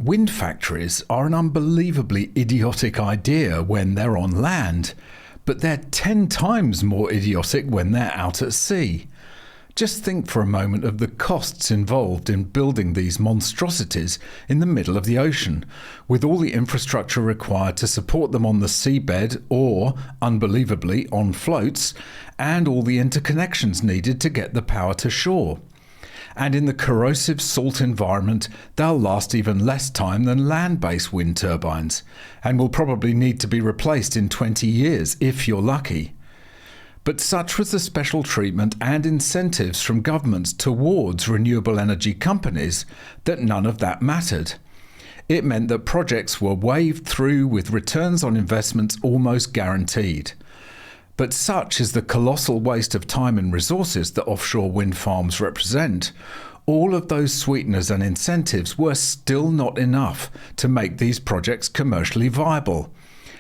wind factories are an unbelievably idiotic idea when they're on land, but they're 10 times more idiotic when they're out at sea. Just think for a moment of the costs involved in building these monstrosities in the middle of the ocean, with all the infrastructure required to support them on the seabed or, unbelievably, on floats, and all the interconnections needed to get the power to shore. And in the corrosive salt environment, they'll last even less time than land-based wind turbines, and will probably need to be replaced in 20 years if you're lucky. But such was the special treatment and incentives from governments towards renewable energy companies that none of that mattered. It meant that projects were waved through with returns on investments almost guaranteed. But such is the colossal waste of time and resources that offshore wind farms represent. All of those sweeteners and incentives were still not enough to make these projects commercially viable.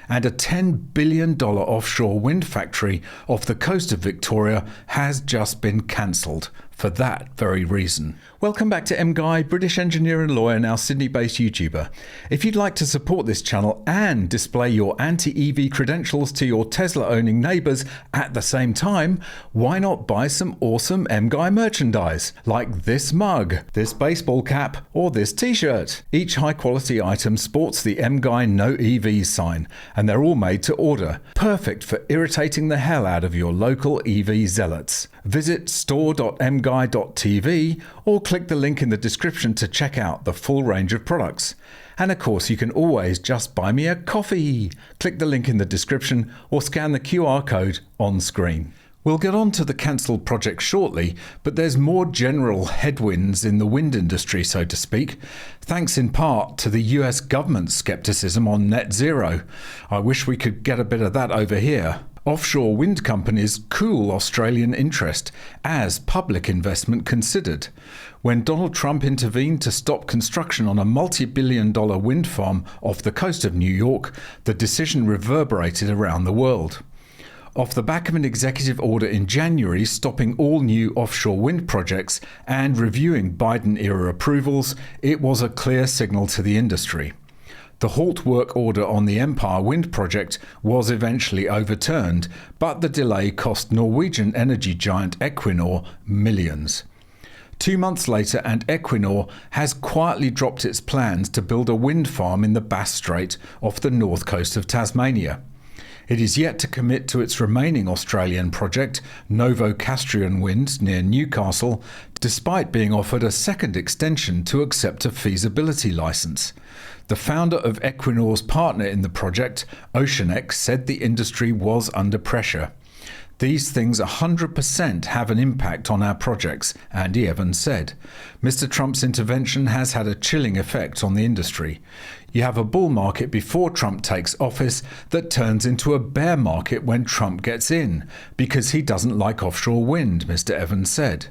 And a $10 billion offshore wind factory off the coast of Victoria has just been cancelled for that very reason. Welcome back to MGUY, British engineer and lawyer, now Sydney-based YouTuber. If you'd like to support this channel and display your anti-EV credentials to your Tesla-owning neighbours at the same time, why not buy some awesome MGUY merchandise, like this mug, this baseball cap, or this t-shirt. Each high-quality item sports the MGUY No EV sign, and they're all made to order, perfect for irritating the hell out of your local EV zealots. Visit store.mguy.tv or click the link in the description to check out the full range of products. And of course, you can always just buy me a coffee. Click the link in the description or scan the QR code on screen. We'll get on to the cancelled project shortly, but there's more general headwinds in the wind industry, so to speak, thanks in part to the US government's scepticism on net zero. I wish we could get a bit of that over here. Offshore wind companies cool Australian interest as public investment considered. When Donald Trump intervened to stop construction on a multi-billion-dollar wind farm off the coast of New York, the decision reverberated around the world. Off the back of an executive order in January stopping all new offshore wind projects and reviewing Biden-era approvals, it was a clear signal to the industry. The halt work order on the Empire Wind project was eventually overturned, but the delay cost Norwegian energy giant Equinor millions. 2 months later, and Equinor has quietly dropped its plans to build a wind farm in the Bass Strait off the north coast of Tasmania. It is yet to commit to its remaining Australian project, Novocastrian Wind, near Newcastle, despite being offered a second extension to accept a feasibility licence. The founder of Equinor's partner in the project, OceanX, said the industry was under pressure. These things 100% have an impact on our projects, Andy Evans said. Mr. Trump's intervention has had a chilling effect on the industry. You have a bull market before Trump takes office that turns into a bear market when Trump gets in, because he doesn't like offshore wind, Mr. Evans said.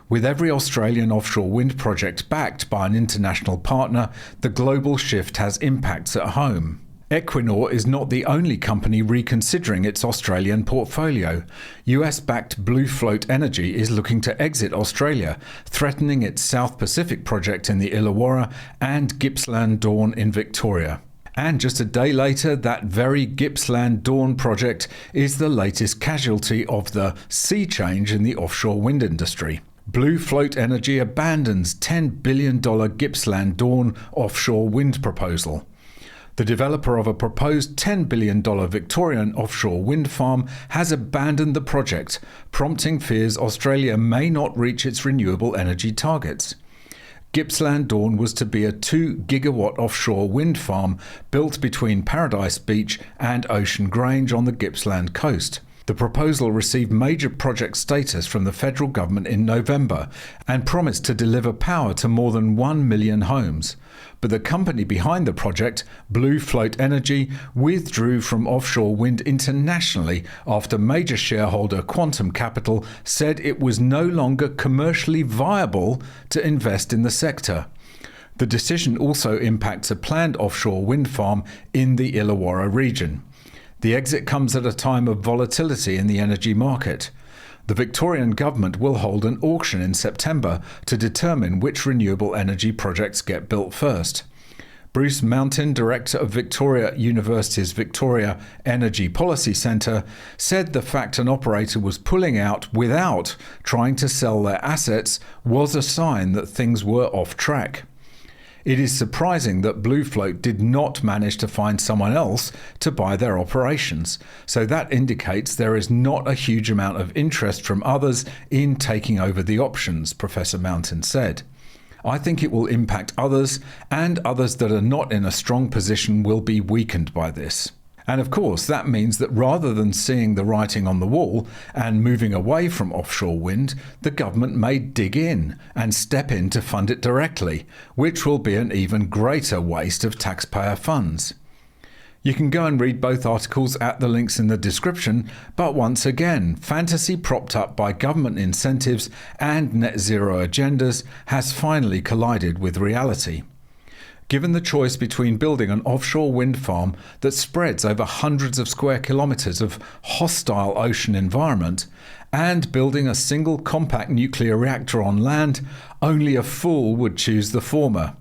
With every Australian offshore wind project backed by an international partner, the global shift has impacts at home. Equinor is not the only company reconsidering its Australian portfolio. US-backed Blue Float Energy is looking to exit Australia, threatening its South Pacific project in the Illawarra and Gibsland Dawn in Victoria. And just a day later, that very Gibsland Dawn project is the latest casualty of the sea change in the offshore wind industry. Blue Float Energy abandons $10 billion Gibsland Dawn offshore wind proposal. The developer of a proposed $10 billion Victorian offshore wind farm has abandoned the project, prompting fears Australia may not reach its renewable energy targets. Gippsland Dawn was to be a 2-gigawatt offshore wind farm built between Paradise Beach and Ocean Grange on the Gippsland coast. The proposal received major project status from the federal government in November and promised to deliver power to more than 1 million homes. But the company behind the project, Blue Float Energy, withdrew from offshore wind internationally after major shareholder Quantum Capital said it was no longer commercially viable to invest in the sector. The decision also impacts a planned offshore wind farm in the Illawarra region. The exit comes at a time of volatility in the energy market. The Victorian government will hold an auction in September to determine which renewable energy projects get built first. Bruce Mountain, director of Victoria University's Victoria Energy Policy Centre, said the fact an operator was pulling out without trying to sell their assets was a sign that things were off track. It is surprising that Bluefloat did not manage to find someone else to buy their operations, so that indicates there is not a huge amount of interest from others in taking over the options, Professor Mountain said. I think it will impact others, and others that are not in a strong position will be weakened by this. And of course, that means that rather than seeing the writing on the wall and moving away from offshore wind, the government may dig in and step in to fund it directly, which will be an even greater waste of taxpayer funds. You can go and read both articles at the links in the description, but once again, fantasy propped up by government incentives and net zero agendas has finally collided with reality. Given the choice between building an offshore wind farm that spreads over hundreds of square kilometres of hostile ocean environment and building a single compact nuclear reactor on land, only a fool would choose the former.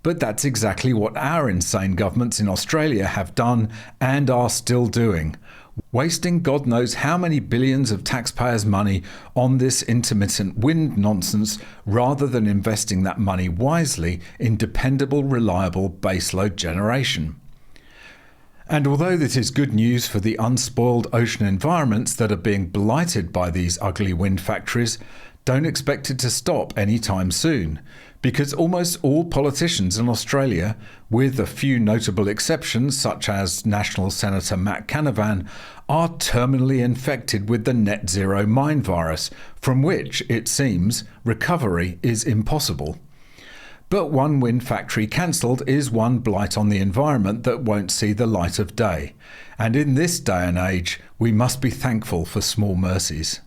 But that's exactly what our insane governments in Australia have done and are still doing, wasting God knows how many billions of taxpayers' money on this intermittent wind nonsense rather than investing that money wisely in dependable, reliable baseload generation. And although this is good news for the unspoiled ocean environments that are being blighted by these ugly wind factories, don't expect it to stop anytime soon, because almost all politicians in Australia, with a few notable exceptions such as National Senator Matt Canavan, are terminally infected with the net zero mine virus, from which, it seems, recovery is impossible. But one wind factory cancelled is one blight on the environment that won't see the light of day. And in this day and age, we must be thankful for small mercies.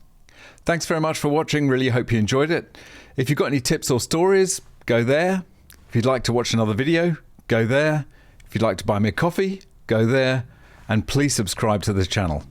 Thanks very much for watching. Really hope you enjoyed it. If you've got any tips or stories, go there. If you'd like to watch another video, go there. If you'd like to buy me a coffee, go there. And please subscribe to the channel.